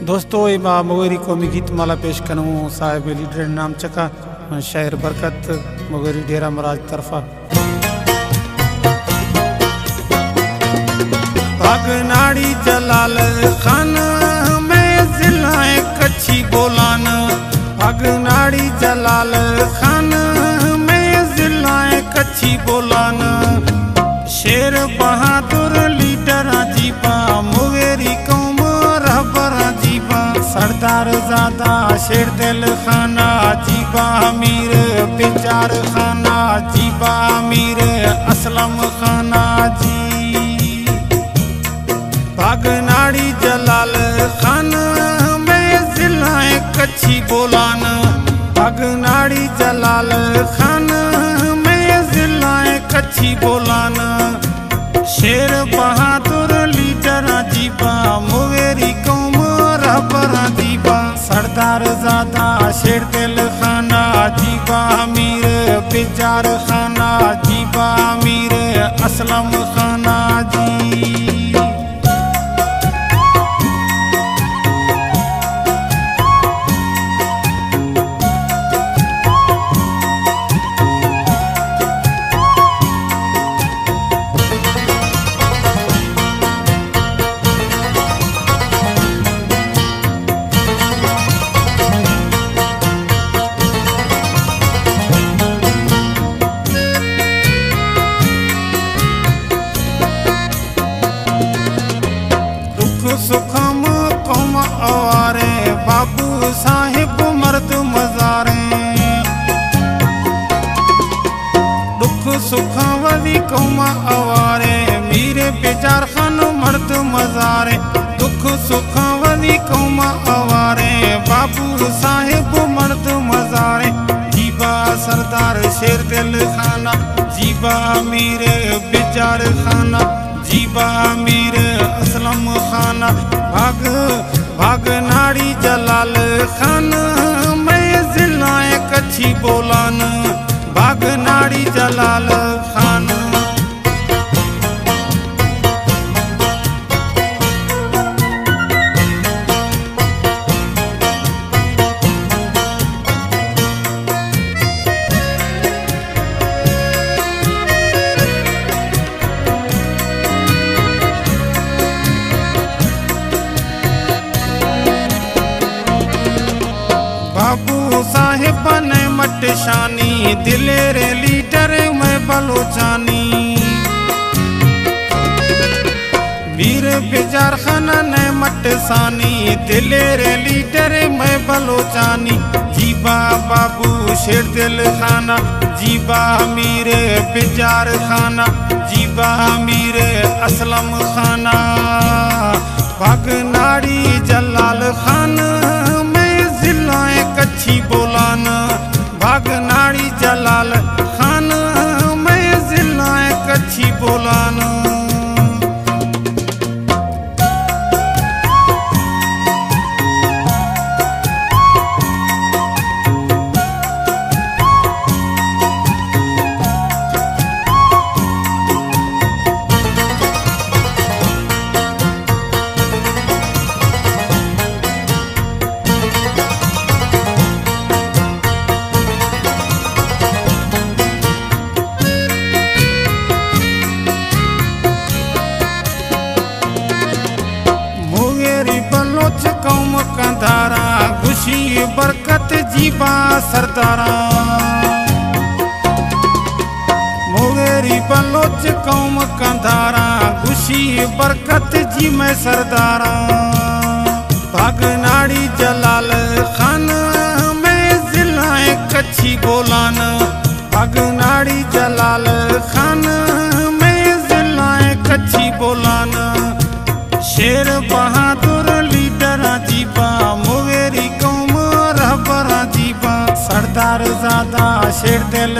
दोस्तों इमा मगोरी कौमी गीत माला पेश करूँ साहिब लीडर नाम चका शायर बरकत मगोरी डेरा मराज तरफा। भागनाड़ी जलाल खान में जिलाए कच्छी बोलान, भागनाड़ी जलाल खान में जिलाए कच्छी बोलान। शेर बहादुर लीडर जीबा मुगेरी कौम रहबर जीबा, सरदार ज़ादा शेर दिल खाना जीबा, अमीर बेचार खाना जीबा, अमीर असलम खाना जी। भागनाड़ी जलाल खान में जिलाए कच्छी बोलान, भागनाड़ी जलाल खान में जिलाए कच्छी बोलान। शेर बहादुर लीडर जीबा मुगेरी कौम रहबर जीबा, सरदार ज़ादा शेर दिल खाना जीबा, अमीर बेचार खाना जीबा, अमीर असलम खाना जी। सुखम कौम आवारे बाबू साहिब मर्द मजारे, दुख सुख वदी कौम आवारे मीरे बेचार खान मर्द मजारे, दुख सुख वदी कौम आवारे बाबू साहिब मर्द मजारे। जीबा सरदार शेर दिल खाना जीबा, अमीर बेचार खाना जीबा, अमीर असलम खाना। भागनाड़ी जलाल खान में जिलाए कच्छी बोलान, भागनाड़ी जलाल खान। बाबू साहिब ने मटशानी दिलेरे लीडर में बलोचानी, मीर बेजार खाना ने मटसानी दिलेरे लीडर में बलोचानी। जीबा बाबू शेर दिल खाना जीबा, अमीर बेजार खाना जीबा, अमीर असलम खाना। भागनाड़ी जलाल खान जिलाए कच्छी बोलान, भागनाड़ी जलाल खान में जिलाए कच्छी बोलान। कौम कंधारा खुशी बरकत जीबा सरदारा, मुगेरी बलोच कौम कंधारा खुशी बरकत जी में सरदारा। भागनाड़ी जलाल खान में जिलाए कच्छी बोलान, भागनाड़ी जलाल खान में जिलाए कच्छी बोलान। शेर बहादुर लीडर जीबा मुगेरी कौम रहबर जीबा, सरदार ज़ादा शेर दिल